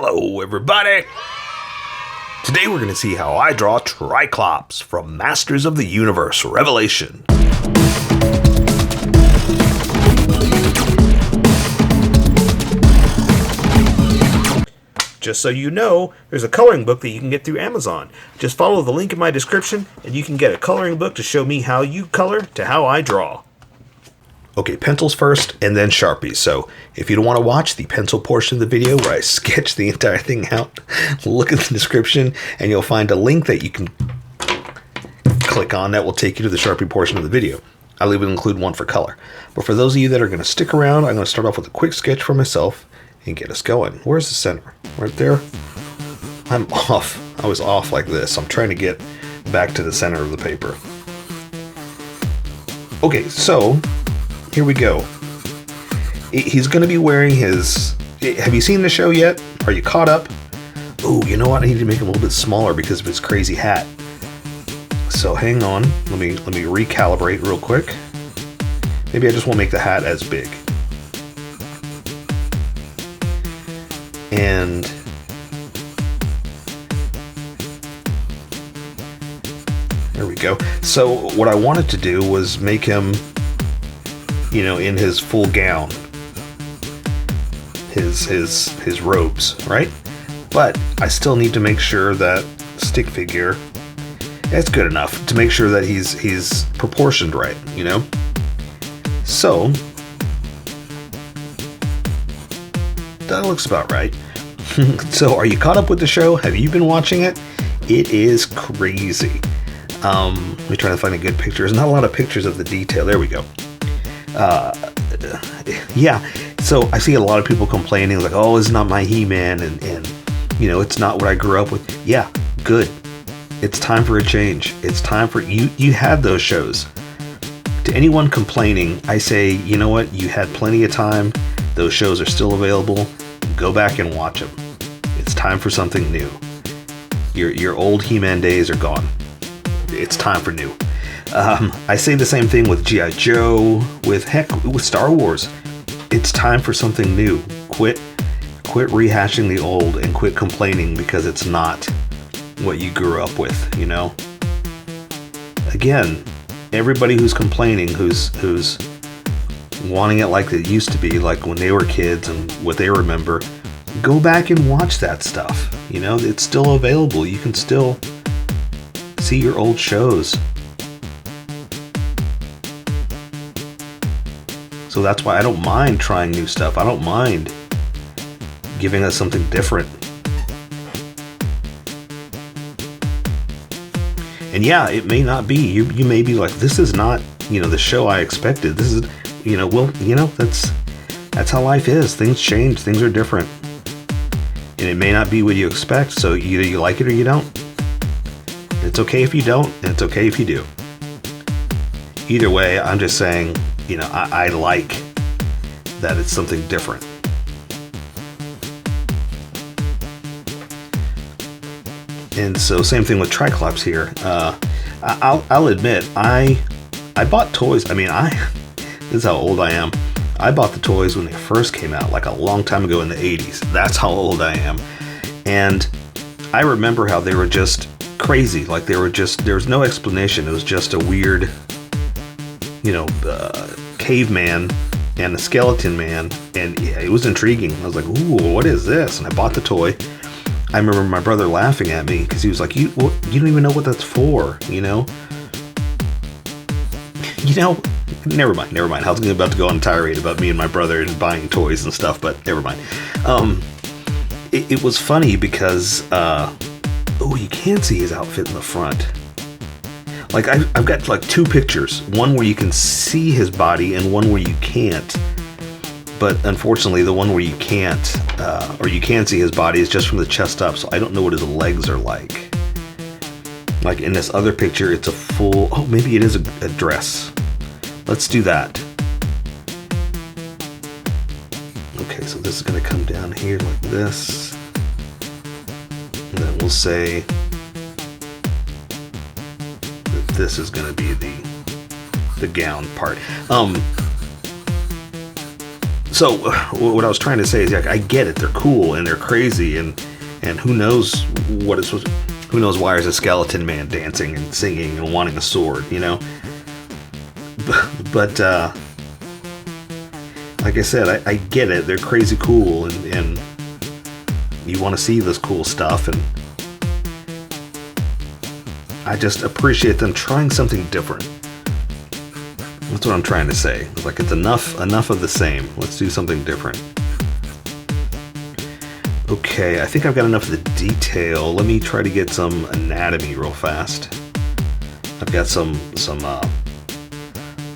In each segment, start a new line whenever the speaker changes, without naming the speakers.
Hello everybody! Today we're going to see how I draw Tri-KLOPS from Masters of the Universe Revelation. Just so you know, there's a coloring book that you can get through Amazon. Just follow the link in my description and you can get a coloring book to show me how you color to how I draw. Okay, pencils first and then Sharpies. So if you don't want to watch the pencil portion of the video where I sketch the entire thing out, look at the description and you'll find a link that you can click on that will take you to the Sharpie portion of the video. I'll even include one for color. But for those of you that are going to stick around, I'm going to start off with a quick sketch for myself and get us going. Where's the center? Right there? I'm off. I was off like this. I'm trying to get back to the center of the paper. Okay, so here we go. He's going to be wearing his... Have you seen the show yet? Are you caught up? Oh, you know what? I need to make him a little bit smaller because of his crazy hat. So hang on. Let me recalibrate real quick. Maybe I just won't make the hat as big. And there we go. So what I wanted to do was make him, you know, in his full gown, his robes, right? But I still need to make sure that stick figure, that's good enough to make sure that he's proportioned right, you know? So that looks about right. So are you caught up with the show? Have you been watching it? It is crazy. Let me try to find a good picture. There's not a lot of pictures of the detail. There we go. Yeah, so I see a lot of people complaining like, oh, it's not my He-Man and you know, it's not what I grew up with. Yeah, good. It's time for a change. It's time for you had those shows. To anyone complaining, I say, you know what? You had plenty of time. Those shows are still available. Go back and watch them. It's time for something new. Your old He-Man days are gone. It's time for new. I say the same thing with G.I. Joe, with Star Wars. It's time for something new. Quit rehashing the old and quit complaining because it's not what you grew up with, you know? Again, everybody who's complaining, who's wanting it like it used to be, like when they were kids and what they remember, go back and watch that stuff. You know, it's still available. You can still see your old shows. So that's why I don't mind trying new stuff. I don't mind giving us something different. And yeah, it may not be. You may be like, this is not, you know, the show I expected. This is, you know, well, you know, that's how life is. Things change. Things are different. And it may not be what you expect. So either you like it or you don't. It's okay if you don't, and it's okay if you do. Either way, I'm just saying, you know, I like that it's something different. And so same thing with Tri-KLOPS here. I'll admit, I bought toys. I mean, this is how old I am. I bought the toys when they first came out, like a long time ago in the 80s. That's how old I am. And I remember how they were just crazy. Like there was no explanation. It was just a weird, you know, caveman and a skeleton man. And yeah, it was intriguing. I was like, ooh, what is this? And I bought the toy. I remember my brother laughing at me because he was like, you don't even know what that's for, you know? You know, never mind. I was about to go on a tirade about me and my brother and buying toys and stuff, but never mind. It was funny because, oh, you can see his outfit in the front. Like, I've got like two pictures. One where you can see his body and one where you can't. But unfortunately, the one where you can't, or you can see his body is just from the chest up, so I don't know what his legs are like. Like in this other picture, it's a full, oh, maybe it is a dress. Let's do that. Okay, so this is gonna come down here like this. And then we'll say that this is gonna be the gown part. So what I was trying to say is, like, I get it. They're cool and they're crazy, and who knows what it's supposed to, who knows why there's a skeleton man dancing and singing and wanting a sword, you know? But like I said, I get it. They're crazy cool, and you want to see this cool stuff, and I just appreciate them trying something different. That's what I'm trying to say. It's like, it's enough of the same. Let's do something different. Okay, I think I've got enough of the detail. Let me try to get some anatomy real fast. I've got some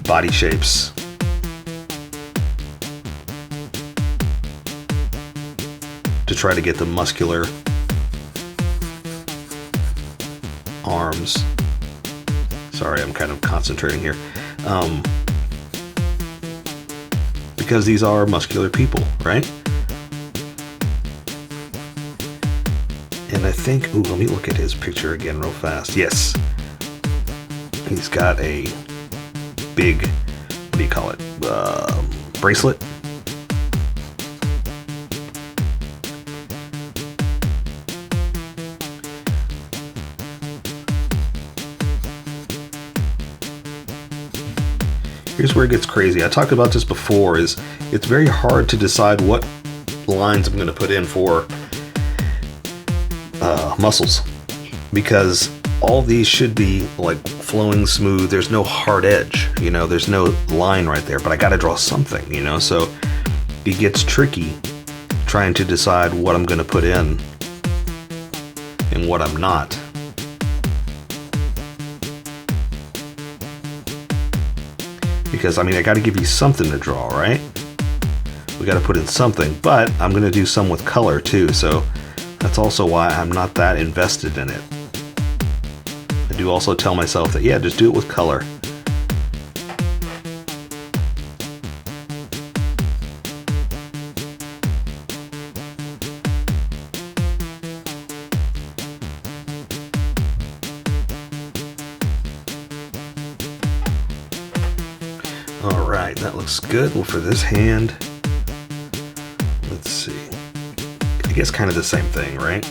body shapes. To try to get the muscular arms. Sorry, I'm kind of concentrating here. Because these are muscular people, right? And I think, ooh, let me look at his picture again real fast. Yes. He's got a big, what do you call it? Bracelet. Here's where it gets crazy. I talked about this before, is it's very hard to decide what lines I'm going to put in for muscles, because all these should be like flowing smooth. There's no hard edge, you know, there's no line right there, but I got to draw something, you know, so it gets tricky trying to decide what I'm going to put in and what I'm not. Because, I mean, I got to give you something to draw, right? We got to put in something, but I'm going to do some with color too, so that's also why I'm not that invested in it. I do also tell myself that, yeah, just do it with color. Alright, that looks good. Well, for this hand, let's see. I guess kind of the same thing, right?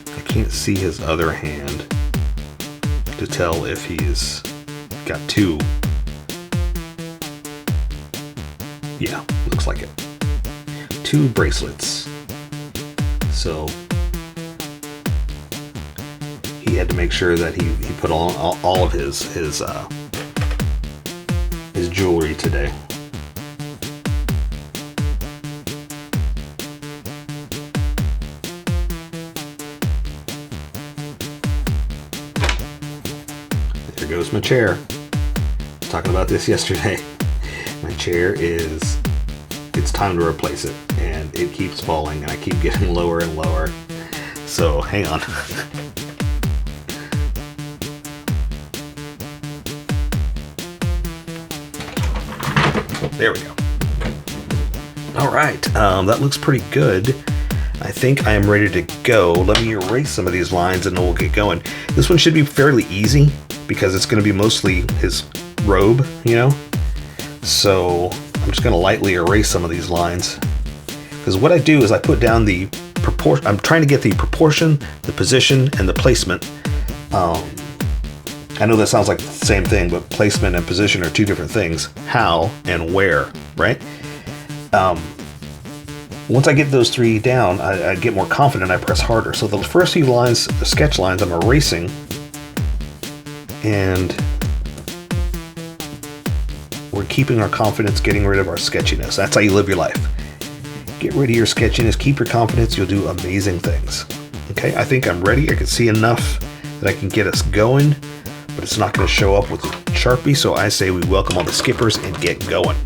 I can't see his other hand to tell if he's got two. Yeah, looks like it. Two bracelets. So he had to make sure that he put on all of his jewelry today. There goes my chair. I was talking about this yesterday. My chair it's time to replace it, and it keeps falling, and I keep getting lower and lower. So hang on. There we go. All right, that looks pretty good. I think I am ready to go. Let me erase some of these lines and then we'll get going. This one should be fairly easy because it's going to be mostly his robe, you know? So I'm just going to lightly erase some of these lines. Because what I do is I put down the proportion. I'm trying to get the proportion, the position, and the placement. I know that sounds like the same thing, but placement and position are two different things. How and where, right? Once I get those three down, I get more confident, I press harder. So the first few lines, the sketch lines, I'm erasing, and we're keeping our confidence, getting rid of our sketchiness. That's how you live your life. Get rid of your sketchiness, keep your confidence, you'll do amazing things. Okay, I think I'm ready. I can see enough that I can get us going, but it's not going to show up with the Sharpie, so I say we welcome all the skippers and get going.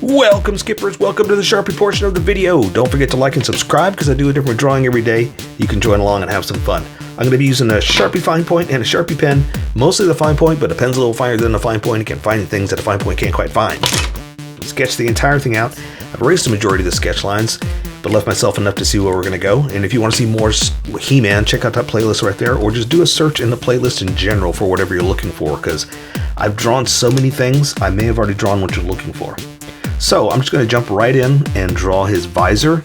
Welcome skippers, welcome to the Sharpie portion of the video. Don't forget to like and subscribe because I do a different drawing every day. You can join along and have some fun. I'm going to be using a Sharpie fine point and a Sharpie pen, mostly the fine point, but a pen's a little finer than the fine point. You can find things that a fine point can't quite find. Sketch the entire thing out. I've erased the majority of the sketch lines, but left myself enough to see where we're going to go. And if you want to see more He-Man, check out that playlist right there, or just do a search in the playlist in general for whatever you're looking for, because I've drawn so many things, I may have already drawn what you're looking for. So I'm just going to jump right in and draw his visor,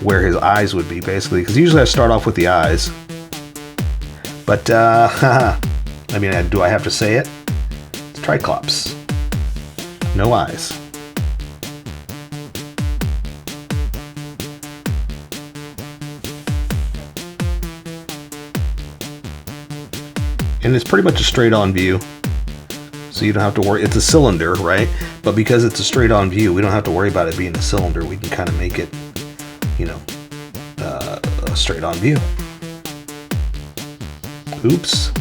where his eyes would be, basically, because usually I start off with the eyes. But, I mean, do I have to say it? It's TRI-KLOPS. No eyes. And it's pretty much a straight-on view, so you don't have to worry. It's a cylinder, right? But because it's a straight-on view, we don't have to worry about it being a cylinder. We can kind of make it, you know, a straight-on view. Oops.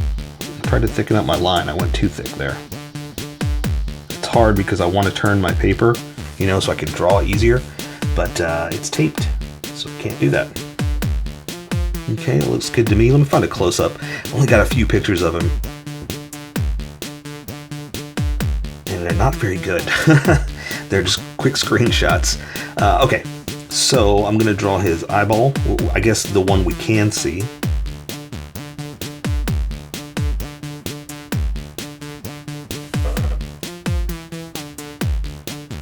I tried to thicken up my line. I went too thick there. It's hard because I want to turn my paper, you know, so I can draw easier, but it's taped, so I can't do that. Okay, it looks good to me. Let me find a close-up. Only got a few pictures of him, and they're not very good. They're just quick screenshots. Okay, so I'm gonna draw his eyeball. I guess the one we can see.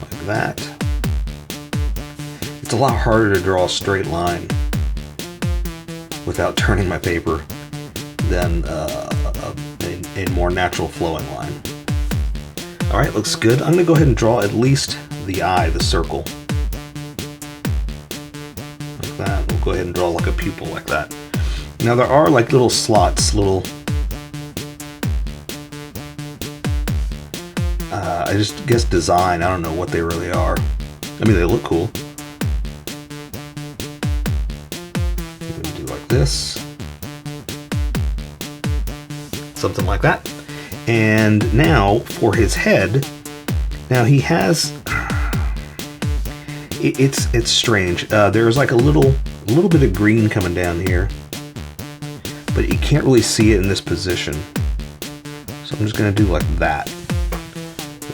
Like that. It's a lot harder to draw a straight line without turning my paper than a more natural flowing line. All right, looks good. I'm gonna go ahead and draw at least the eye, the circle. Like that. We'll go ahead and draw like a pupil like that. Now there are like little slots, little, I just guess design. I don't know what they really are. I mean, they look cool. This, something like that. And now for his head, now he has, it's strange. There's like a little bit of green coming down here, but you can't really see it in this position. So I'm just gonna do like that.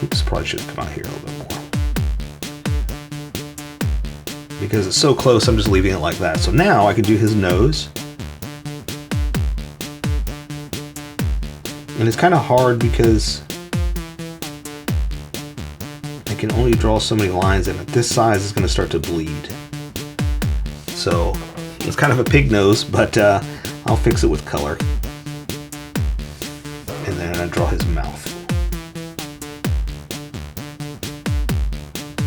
Oops, probably should have come out here a little bit more. Because it's so close, I'm just leaving it like that. So now I can do his nose. And it's kind of hard because I can only draw so many lines, and at this size it's going to start to bleed. So it's kind of a pig nose, but I'll fix it with color. And then I draw his mouth.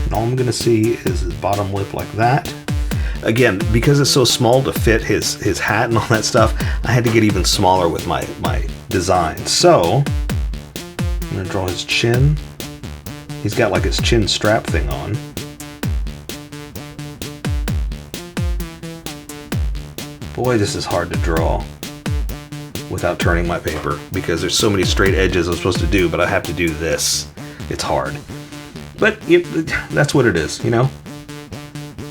And all I'm going to see is his bottom lip like that. Again, because it's so small to fit his hat and all that stuff, I had to get even smaller with my design. So I'm going to draw his chin. He's got like his chin strap thing on. Boy, this is hard to draw without turning my paper because there's so many straight edges I'm supposed to do, but I have to do this. It's hard. But that's what it is, you know?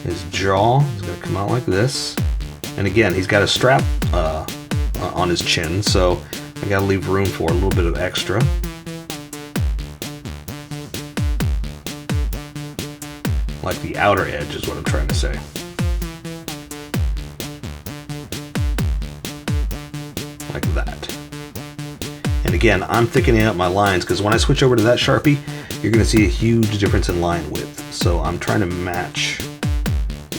His jaw is going to come out like this. And again, he's got a strap on his chin, so I got to leave room for a little bit of extra. Like the outer edge is what I'm trying to say. Like that. And again, I'm thickening up my lines because when I switch over to that Sharpie, you're going to see a huge difference in line width. So I'm trying to match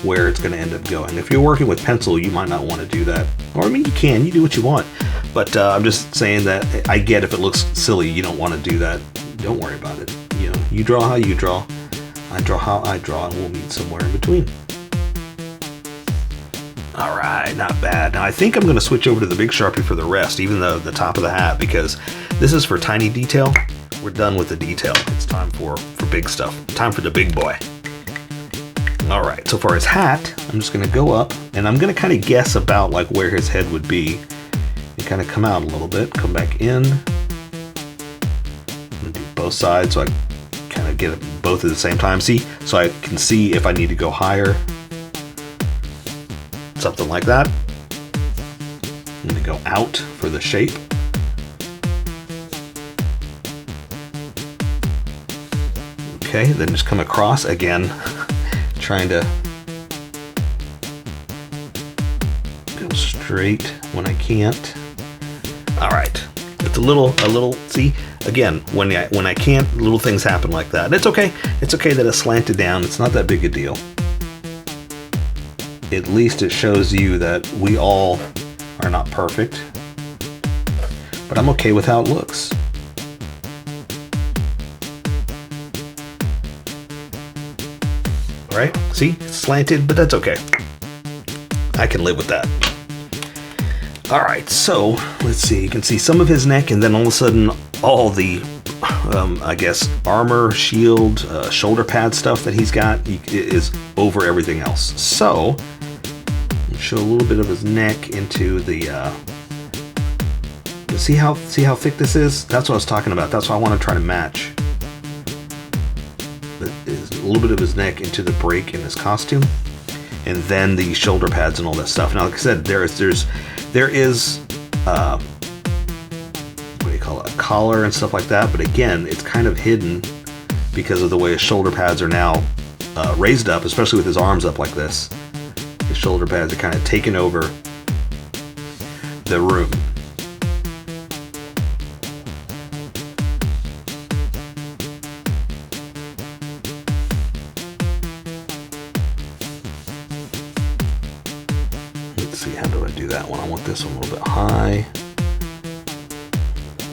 where it's going to end up going. If you're working with pencil, you might not want to do that. Or I mean, you can, you do what you want. But I'm just saying that I get if it looks silly, you don't want to do that. Don't worry about it. You know, you draw how you draw. I draw how I draw, and we'll meet somewhere in between. All right, not bad. Now I think I'm going to switch over to the big Sharpie for the rest, even though the top of the hat, because this is for tiny detail. We're done with the detail. It's time for big stuff. Time for the big boy. All right, so for his hat, I'm just going to go up, and I'm going to kind of guess about like where his head would be, and kind of come out a little bit, come back in, both sides so I kind of get it both at the same time. See, so I can see if I need to go higher, something like that. I'm gonna go out for the shape. Okay, then just come across again, trying to go straight when I can't. All right, it's a little. See, again, when I can't, little things happen like that. It's okay. It's okay that it's slanted down. It's not that big a deal. At least it shows you that we all are not perfect, but I'm okay with how it looks. All right, see, it's slanted, but that's okay. I can live with that. All right, so let's see. You can see some of his neck, and then all of a sudden, all the, I guess, armor, shield, shoulder pad stuff that he's got is over everything else. So show a little bit of his neck into the see how thick this is? That's what I was talking about. That's what I want to try to match. Is a little bit of his neck into the break in his costume, and then the shoulder pads and all that stuff. Now, like I said, there is what do you call it, a collar and stuff like that, but again, it's kind of hidden because of the way his shoulder pads are now raised up, especially with his arms up like this. His shoulder pads are kind of taking over the room. Let's see, how do I do that one? I want this one a little bit high.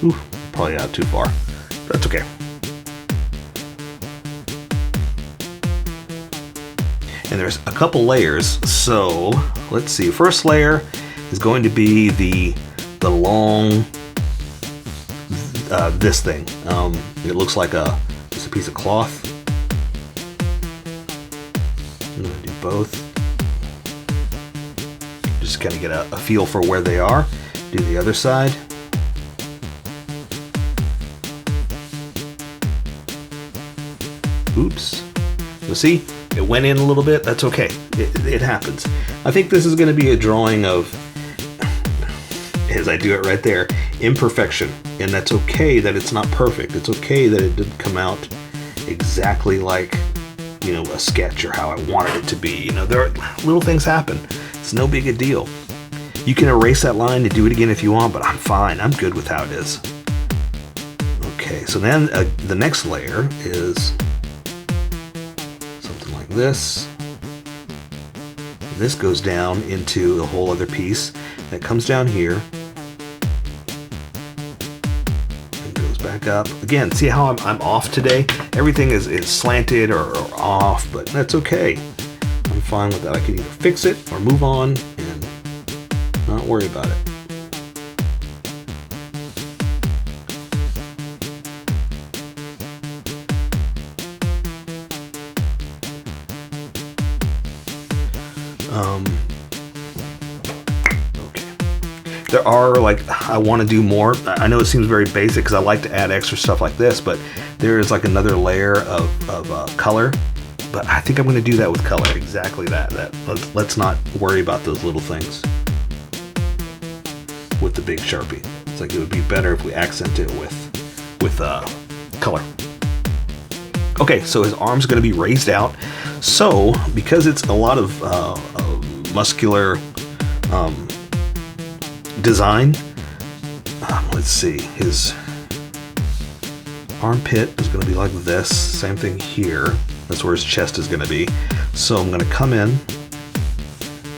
Ooh, probably out too far. That's okay. And there's a couple layers, so let's see. First layer is going to be the long this thing. It looks like just a piece of cloth. I'm gonna do both. Just kind of get a feel for where they are. Do the other side. Oops. You'll see. It went in a little bit. That's okay. It happens. I think this is going to be a drawing of, as I do it right there, imperfection. And that's okay that it's not perfect. It's okay that it didn't come out exactly like, you know, a sketch or how I wanted it to be. You know, there are little things happen. It's no big a deal. You can erase that line and do it again if you want, but I'm fine. I'm good with how it is. Okay, so then the next layer is this. This goes down into a whole other piece that comes down here and goes back up. Again, see how I'm off today? Everything is slanted or off, but that's okay. I'm fine with that. I can either fix it or move on and not worry about it. Okay. There are, like, I want to do more. I know it seems very basic because I like to add extra stuff like this, but there is like another layer of color. But I think I'm going to do that with color. Exactly that. Let's not worry about those little things with the big Sharpie. It's like it would be better if we accent it with color. Okay, so his arm's going to be raised out. So, because it's a lot of muscular design, let's see, his armpit is going to be like this. Same thing here. That's where his chest is going to be. So I'm going to come in,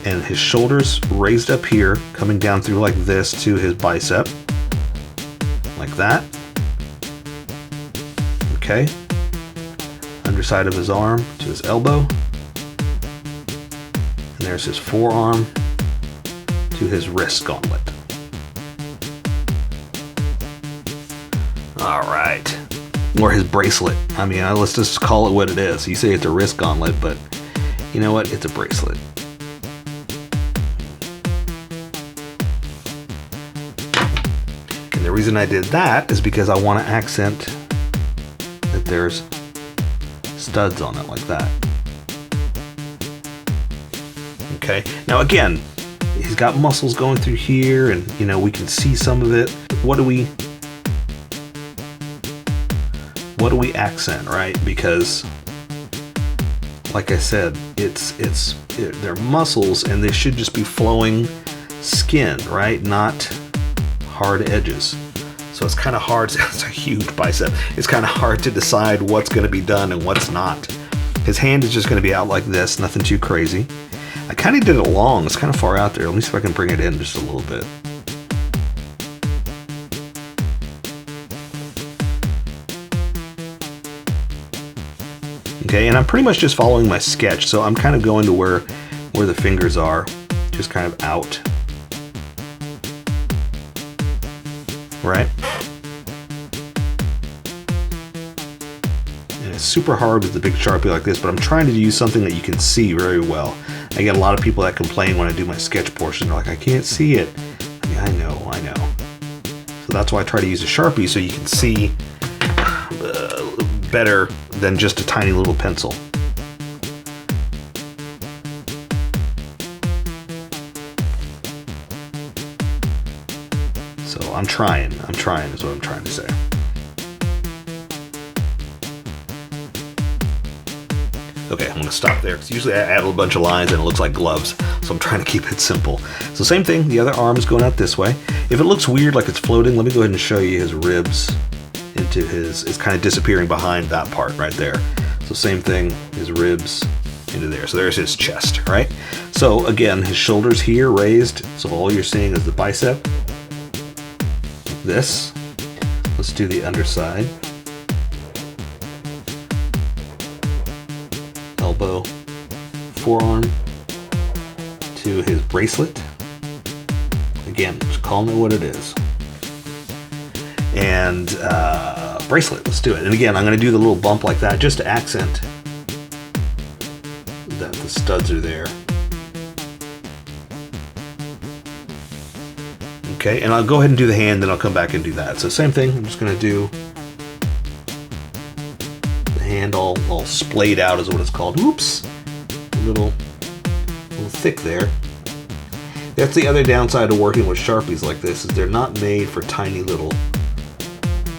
and his shoulders raised up here, coming down through like this to his bicep, like that. Okay. Underside of his arm to his elbow, and there's his forearm to his wrist gauntlet. All right, or his bracelet. I mean, let's just call it what it is. You say it's a wrist gauntlet, but you know what? It's a bracelet. And the reason I did that is because I want to accent there's studs on it like that. Okay, now again, he's got muscles going through here, and you know, we can see some of it. What do we accent, right? Because like I said, they're muscles, and they should just be flowing skin, right? Not hard edges. So it's kind of hard. It's a huge bicep. It's kind of hard to decide what's going to be done and what's not. His hand is just going to be out like this, nothing too crazy. I kind of did it long. It's kind of far out there. Let me see if I can bring it in just a little bit. Okay, and I'm pretty much just following my sketch, so I'm kind of going to where the fingers are, just kind of out. Right? And it's super hard with the big Sharpie like this, but I'm trying to use something that you can see very well. I get a lot of people that complain when I do my sketch portion. They're like, I can't see it. I mean, I know. So that's why I try to use a Sharpie, so you can see better than just a tiny little pencil. So I'm trying is what I'm trying to say. Okay, I'm gonna stop there, because usually I add a bunch of lines and it looks like gloves, so I'm trying to keep it simple. So same thing, the other arm is going out this way. If it looks weird like it's floating, let me go ahead and show you his ribs into it's kind of disappearing behind that part right there. So same thing, his ribs into there. So there's his chest, right? So again, his shoulders here raised, so all you're seeing is the bicep. This. Let's do the underside. Elbow, forearm to his bracelet. Again, just calling it what it is. And bracelet, let's do it. And again, I'm going to do the little bump like that just to accent that the studs are there. Okay, and I'll go ahead and do the hand, then I'll come back and do that. So same thing, I'm just going to do the hand all splayed out is what it's called. Oops, a little thick there. That's the other downside of working with Sharpies like this, is they're not made for tiny little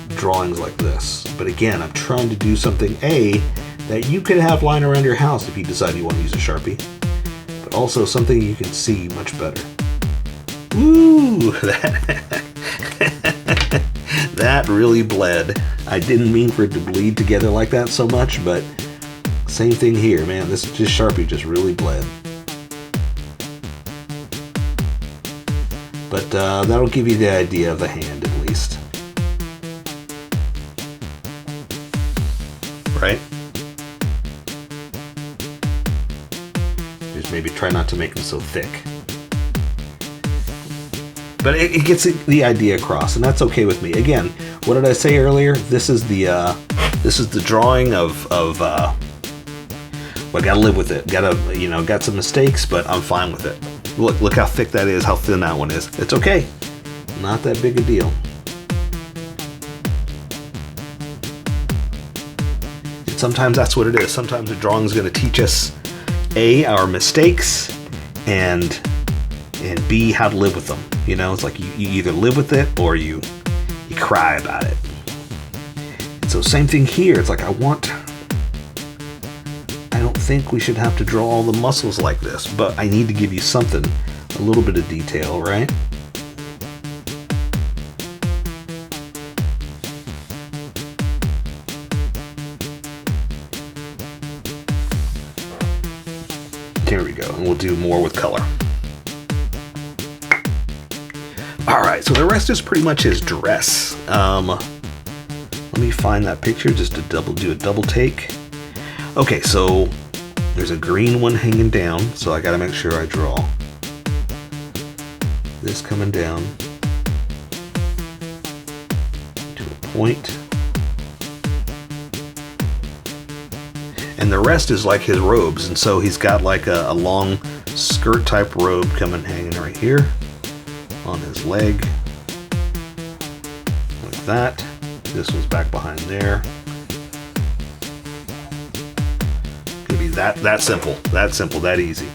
drawings like this. But again, I'm trying to do something that you could have lying around your house if you decide you want to use a Sharpie, but also something you can see much better. Ooh, that really bled. I didn't mean for it to bleed together like that so much, but same thing here, man. This Sharpie just really bled. But that'll give you the idea of the hand at least. Right? Just maybe try not to make them so thick. But it gets the idea across, and that's okay with me. Again, what did I say earlier? This is the drawing of well, I gotta live with it. Got some mistakes, but I'm fine with it. Look how thick that is, how thin that one is. It's okay. Not that big a deal. And sometimes that's what it is. Sometimes the drawing is going to teach us our mistakes, and B, how to live with them. You know, it's like you either live with it or you cry about it. And so same thing here. It's like I don't think we should have to draw all the muscles like this, but I need to give you something, a little bit of detail, right? There we go, and we'll do more with color. All right, so the rest is pretty much his dress. Let me find that picture just to do a double take. Okay, so there's a green one hanging down, so I gotta make sure I draw this coming down to a point. And the rest is like his robes, and so he's got like a long skirt type robe hanging right here on his leg, like that. This one's back behind there. That simple, that easy.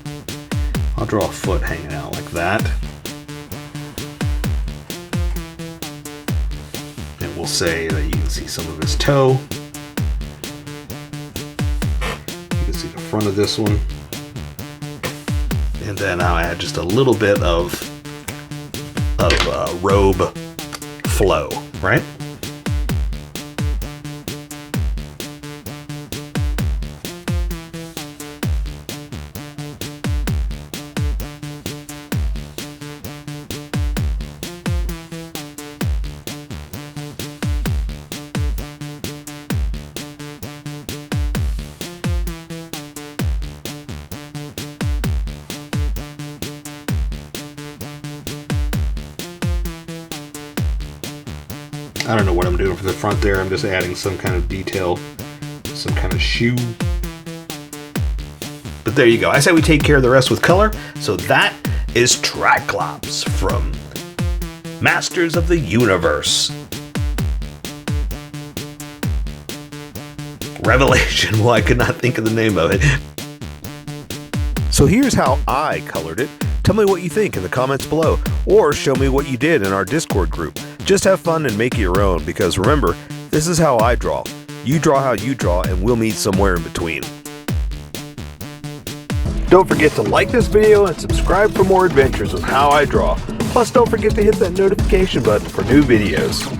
I'll draw a foot hanging out like that. And we'll say that you can see some of his toe. You can see the front of this one. And then I'll add just a little bit of robe flow, right? I don't know what I'm doing for the front there. I'm just adding some kind of detail, some kind of shoe. But there you go. I say we take care of the rest with color. So that is TRI-KLOPS from Masters of the Universe. Revelation. Well, I could not think of the name of it. So here's how I colored it. Tell me what you think in the comments below, or show me what you did in our Discord group. Just have fun and make it your own, because remember, this is how I draw. You draw how you draw, and we'll meet somewhere in between. Don't forget to like this video and subscribe for more adventures with How I Draw. Plus, don't forget to hit that notification button for new videos.